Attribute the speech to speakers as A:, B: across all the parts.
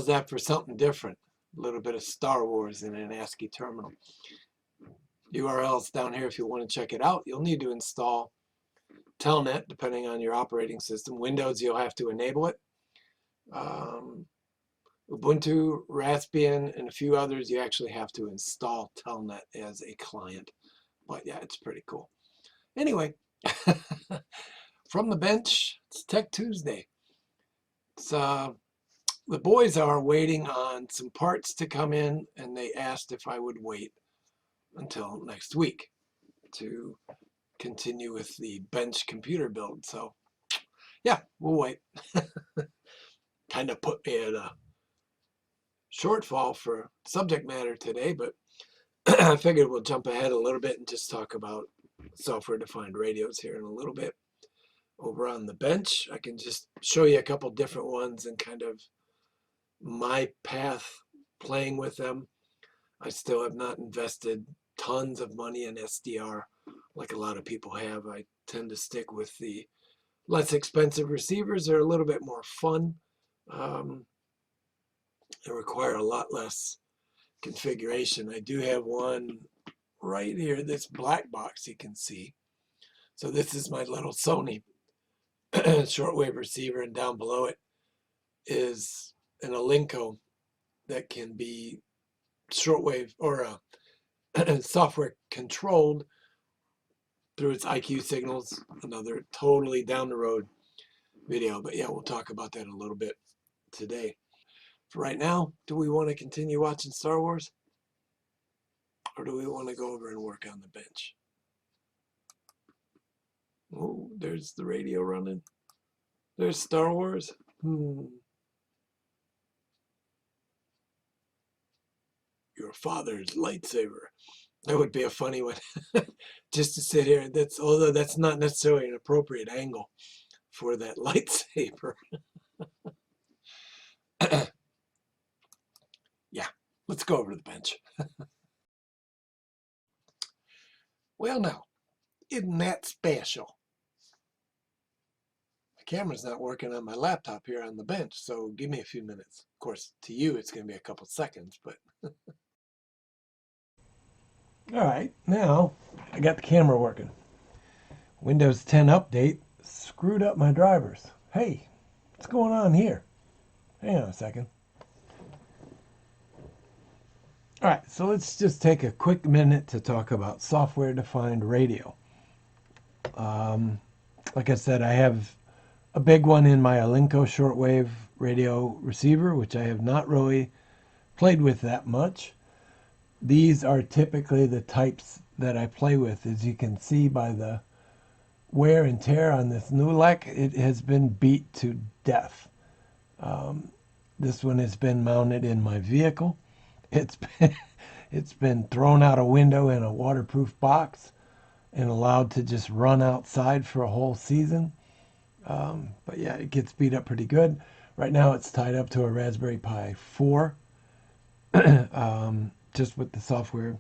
A: How's that for something different? A little bit of Star Wars in an ASCII terminal. URL's down here if you want to check it out. You'll need to install Telnet depending on your operating system. Windows, you'll have to enable it. Ubuntu, Raspbian, and a few others, you actually have to install Telnet as a client. But yeah, it's pretty cool. Anyway, from the bench, it's Tech Tuesday. It's, the boys are waiting on some parts to come in, and they asked if I would wait until next week to continue with the bench computer build. So yeah, we'll wait. Kind of put me at a shortfall for subject matter today, but I figured we'll jump ahead a little bit and just talk about software-defined radios here in a little bit. Over on the bench, I can just show you a couple different ones and kind of my path playing with them. I still have not invested tons of money in SDR like a lot of people have. I tend to stick with the less expensive receivers. They're a little bit more fun. They require a lot less configuration. I do have one right here, this black box you can see. So this is my little Sony shortwave receiver, and down below it is an Alinco that can be shortwave or software controlled through its IQ signals. Another totally down the road video, but yeah, we'll talk about that a little bit today. For right now, do we want to continue watching Star Wars, or do we want to go over and work on the bench? Oh, there's the radio running. There's Star Wars. Your father's lightsaber. That would be a funny one. Just to sit here. Although that's not necessarily an appropriate angle for that lightsaber. Yeah, let's go over to the bench. Well, now, isn't that special? My camera's not working on my laptop here on the bench, so give me a few minutes. Of course, to you, it's going to be a couple seconds, but... All right, now I got the camera working. Windows 10 update screwed up my drivers. Hey, what's going on here? Hang on a second. All right, so let's just take a quick minute to talk about software-defined radio. Like I said, I have a big one in my Alinco shortwave radio receiver, which I have not really played with that much. These are typically the types that I play with. As you can see by the wear and tear on this Nulek, it has been beat to death. This one has been mounted in my vehicle. It's been thrown out a window in a waterproof box and allowed to just run outside for a whole season. But yeah, it gets beat up pretty good. Right now it's tied up to a Raspberry Pi 4, just with the software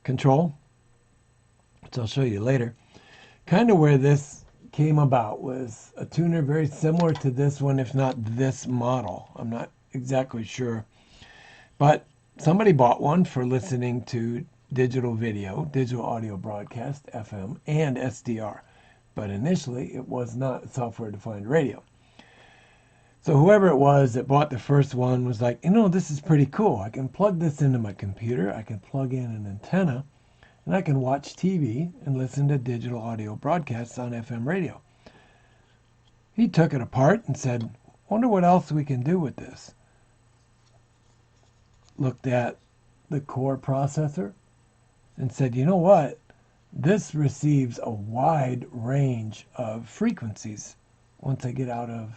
A: control, which I'll show you later. Kind of where this came about was a tuner very similar to this one, if not this model. I'm not exactly sure. But somebody bought one for listening to digital video, digital audio broadcast, FM, and SDR. But initially, it was not a software-defined radio. So whoever it was that bought the first one was like, this is pretty cool. I can plug this into my computer. I can plug in an antenna, and I can watch TV and listen to digital audio broadcasts on FM radio. He took it apart and said, wonder what else we can do with this. Looked at the core processor and said, you know what? This receives a wide range of frequencies once I get out of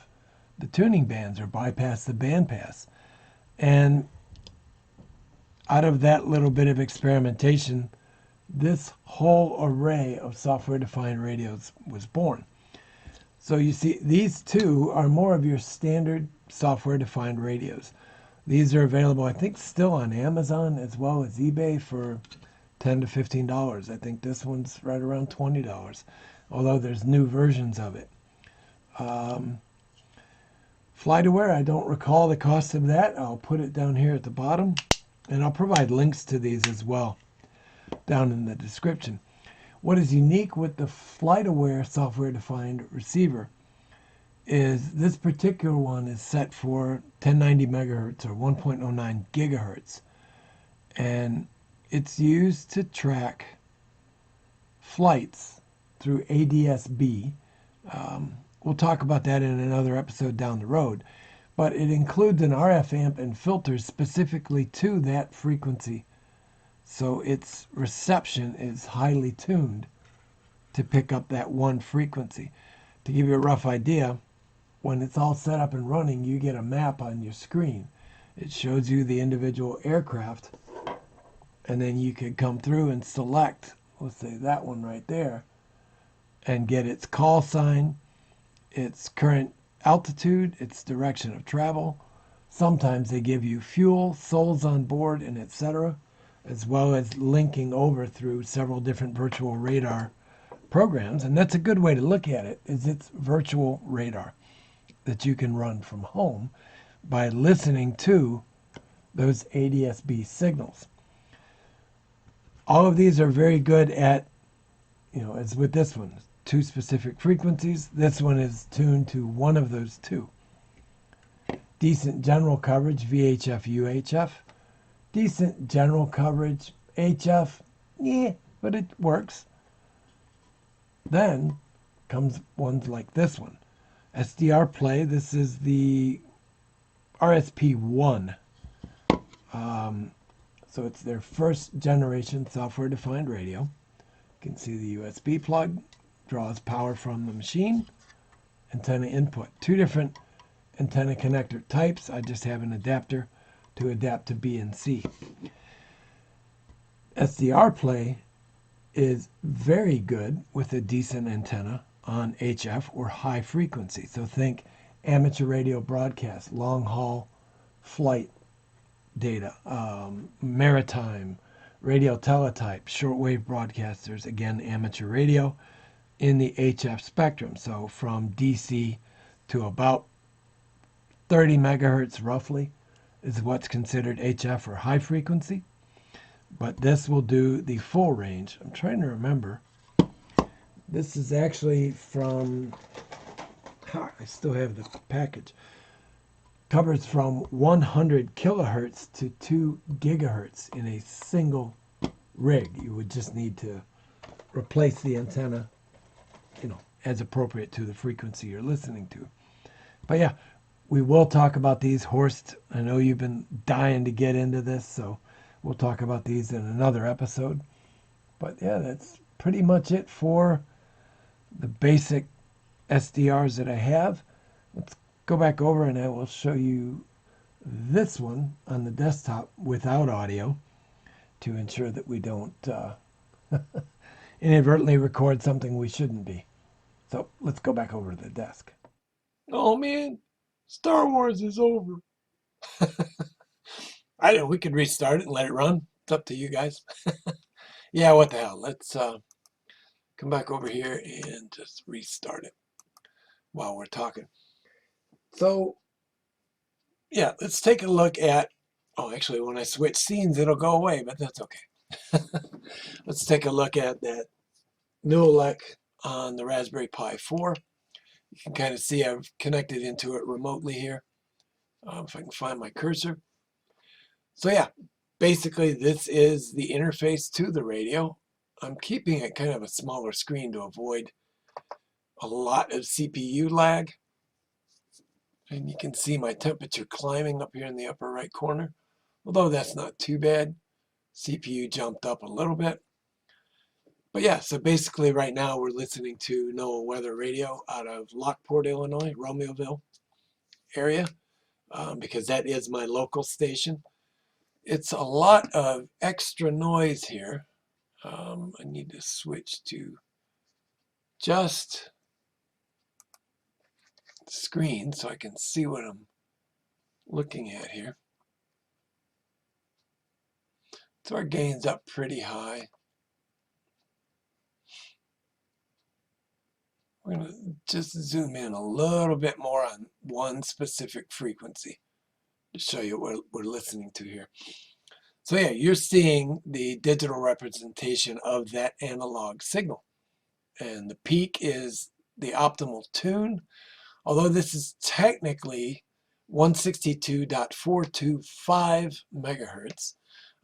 A: the tuning bands or bypass the bandpass. And out of that little bit of experimentation, this whole array of software-defined radios was born. So you see, these two are more of your standard software-defined radios. These are available, I think, still on Amazon as well as eBay for $10 to $15. I think this one's right around $20, although there's new versions of it. FlightAware, I don't recall the cost of that. I'll put it down here at the bottom, and I'll provide links to these as well down in the description. What is unique with the FlightAware software-defined receiver is this particular one is set for 1090 megahertz or 1.09 gigahertz, and it's used to track flights through ADS-B. We'll talk about that in another episode down the road, but it includes an RF amp and filters specifically to that frequency, so its reception is highly tuned to pick up that one frequency. To give you a rough idea, when it's all set up and running, you get a map on your screen. It shows you the individual aircraft, and then you could come through and select, let's say that one right there, and get its call sign, its current altitude, its direction of travel. Sometimes they give you fuel, souls on board, and etc., as well as linking over through several different virtual radar programs. And that's a good way to look at it, is it's virtual radar that you can run from home by listening to those ADS-B signals. All of these are very good at, as with this one, 2 specific frequencies. This one is tuned to one of those 2. Decent general coverage, VHF, UHF. Decent general coverage, HF, yeah, but it works. Then comes ones like this one. SDR play, this is the RSP1. So it's their first generation software-defined radio. You can see the USB plug, draws power from the machine, antenna input. 2 different antenna connector types. I just have an adapter to adapt to B and C. SDR play is very good with a decent antenna on HF or high frequency. So think amateur radio broadcast, long haul flight data, maritime, radio teletype, shortwave broadcasters, again amateur radio in the HF spectrum. So from DC to about 30 megahertz roughly is what's considered HF or high frequency. But this will do the full range. I'm trying to remember. This is actually from, I still have the package. Covers from 100 kilohertz to 2 gigahertz in a single rig. You would just need to replace the antenna, as appropriate to the frequency you're listening to. But yeah, we will talk about these. Horst, I know you've been dying to get into this, so we'll talk about these in another episode. But yeah, that's pretty much it for the basic SDRs that I have. Let's go back over and I will show you this one on the desktop without audio to ensure that we don't inadvertently record something we shouldn't be. So let's go back over to the desk. Oh man, Star Wars is over. I don't know, we could restart it and let it run. It's up to you guys. Yeah, what the hell. Let's come back over here and just restart it while we're talking. So, yeah, let's take a look at, actually when I switch scenes it'll go away, but that's okay. Let's take a look at that new elec on the Raspberry Pi 4. You can kind of see I've connected into it remotely here. If I can find my cursor. So yeah, basically this is the interface to the radio. I'm keeping it kind of a smaller screen to avoid a lot of CPU lag. And you can see my temperature climbing up here in the upper right corner. Although that's not too bad. CPU jumped up a little bit. But yeah, so basically right now we're listening to NOAA Weather Radio out of Lockport, Illinois, Romeoville area, because that is my local station. It's a lot of extra noise here. I need to switch to just screen so I can see what I'm looking at here. So our gain's up pretty high. We're going to just zoom in a little bit more on one specific frequency to show you what we're listening to here. So yeah, you're seeing the digital representation of that analog signal. And the peak is the optimal tune, although this is technically 162.425 megahertz.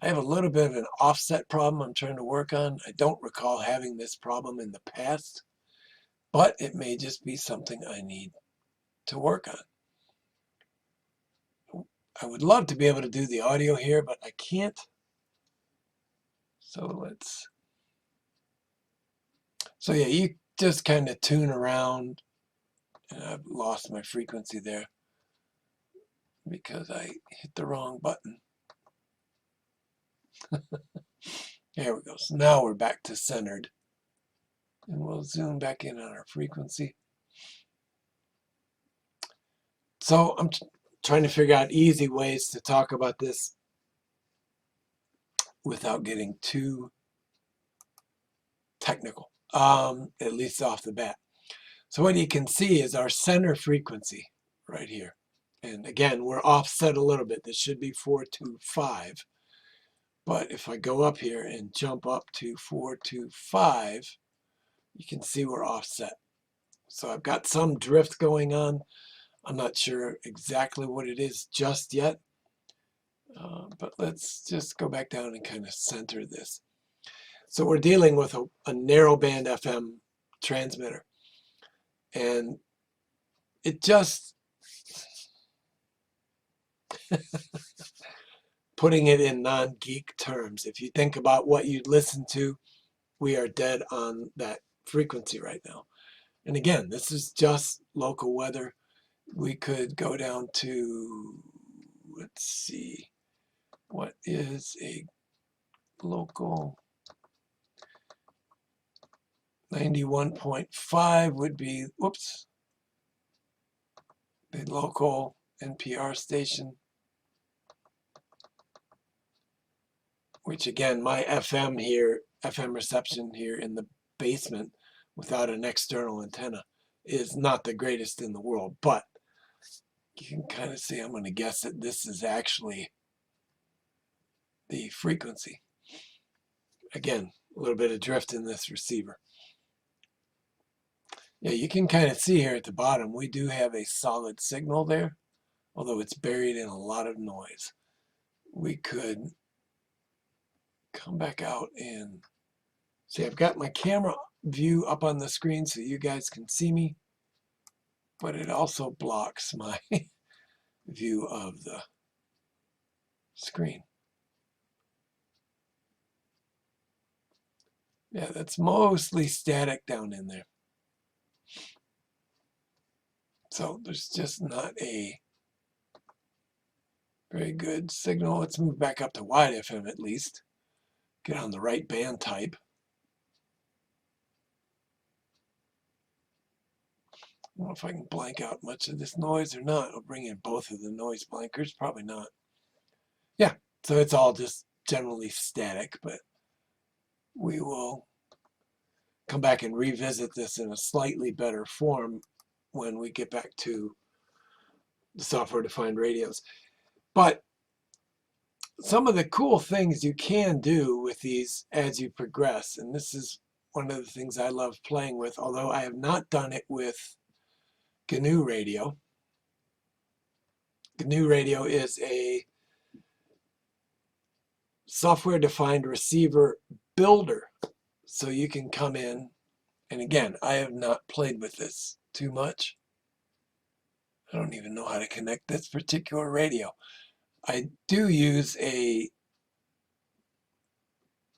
A: I have a little bit of an offset problem I'm trying to work on. I don't recall having this problem in the past, but it may just be something I need to work on. I would love to be able to do the audio here, but I can't. So yeah, you just kind of tune around, and I've lost my frequency there because I hit the wrong button. There we go. So now we're back to centered, and we'll zoom back in on our frequency. So I'm trying to figure out easy ways to talk about this without getting too technical, at least off the bat. So what you can see is our center frequency right here. And again, we're offset a little bit. This should be 425. But if I go up here and jump up to 425, you can see we're offset. So I've got some drift going on. I'm not sure exactly what it is just yet. But let's just go back down and kind of center this. So we're dealing with a narrowband FM transmitter. And it just, putting it in non-geek terms, if you think about what you'd listen to, we are dead on that frequency right now. And again, this is just local weather. We could go down to, let's see, what is a local? 91.5 would be, whoops, the local NPR station, which again, my FM reception here in the basement without an external antenna is not the greatest in the world, but you can kind of see, I'm going to guess that this is actually the frequency. Again, a little bit of drift in this receiver. Yeah, you can kind of see here at the bottom, we do have a solid signal there, although it's buried in a lot of noise. We could come back out and see, I've got my camera view up on the screen so you guys can see me, but it also blocks my view of the screen. Yeah, that's mostly static down in there. So there's just not a very good signal. Let's move back up to wide FM at least. Get on the right band type. I don't know if I can blank out much of this noise or not. I'll bring in both of the noise blankers. Probably not. Yeah, so it's all just generally static, but we will come back and revisit this in a slightly better form when we get back to the software-defined radios. But some of the cool things you can do with these as you progress, and this is one of the things I love playing with, although I have not done it with GNU Radio. GNU Radio is a software-defined receiver builder. So you can come in, and again, I have not played with this too much. I don't even know how to connect this particular radio. I do use a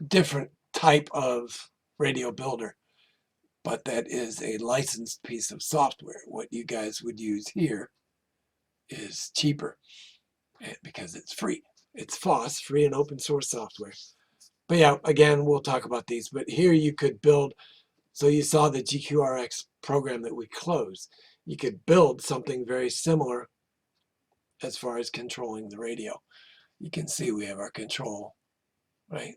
A: different type of radio builder, but that is a licensed piece of software. What you guys would use here is cheaper because it's free. It's FOSS, free and open source software. But yeah, again, we'll talk about these. But here you could build, so you saw the GQRX program that we closed. You could build something very similar as far as controlling the radio. You can see we have our control, right?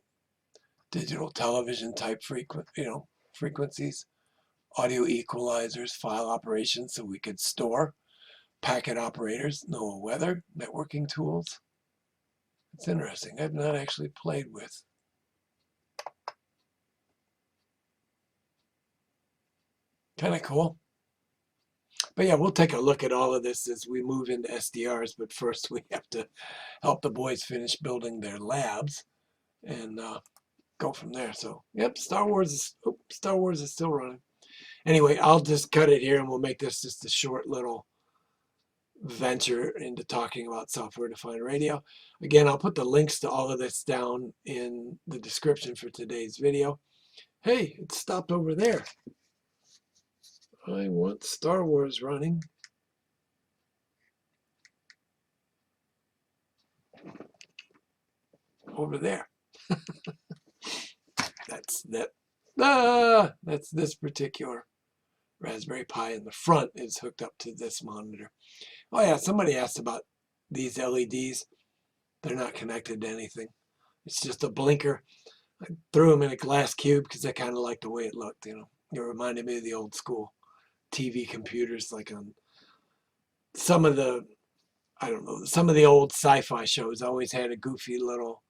A: Digital television type frequencies, audio equalizers, file operations, so we could store, packet operators, NOAA weather, networking tools. It's interesting. I've not actually played with. Kind of cool. But yeah, we'll take a look at all of this as we move into SDRs. But first, we have to help the boys finish building their labs and go from there. So, yep, Star Wars is still running. Anyway, I'll just cut it here, and we'll make this just a short little venture into talking about software-defined radio. Again, I'll put the links to all of this down in the description for today's video. Hey, it stopped over there. I want Star Wars running. Over there. That's this particular Raspberry Pi in the front is hooked up to this monitor. Oh yeah, somebody asked about these LEDs. They're not connected to anything. It's just a blinker. I threw them in a glass cube because I kind of liked the way it looked, you know. It reminded me of the old school TV computers, like on some of the, I don't know, some of the old sci-fi shows always had a goofy little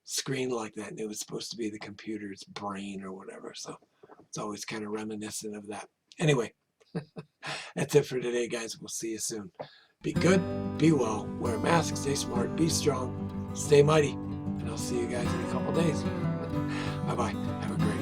A: screen like that, and it was supposed to be the computer's brain or whatever. So it's always kind of reminiscent of that. Anyway, that's it for today, guys. We'll see you soon. Be good, be well, wear a mask, stay smart, be strong, stay mighty, and I'll see you guys in a couple days. Bye-bye. Have a great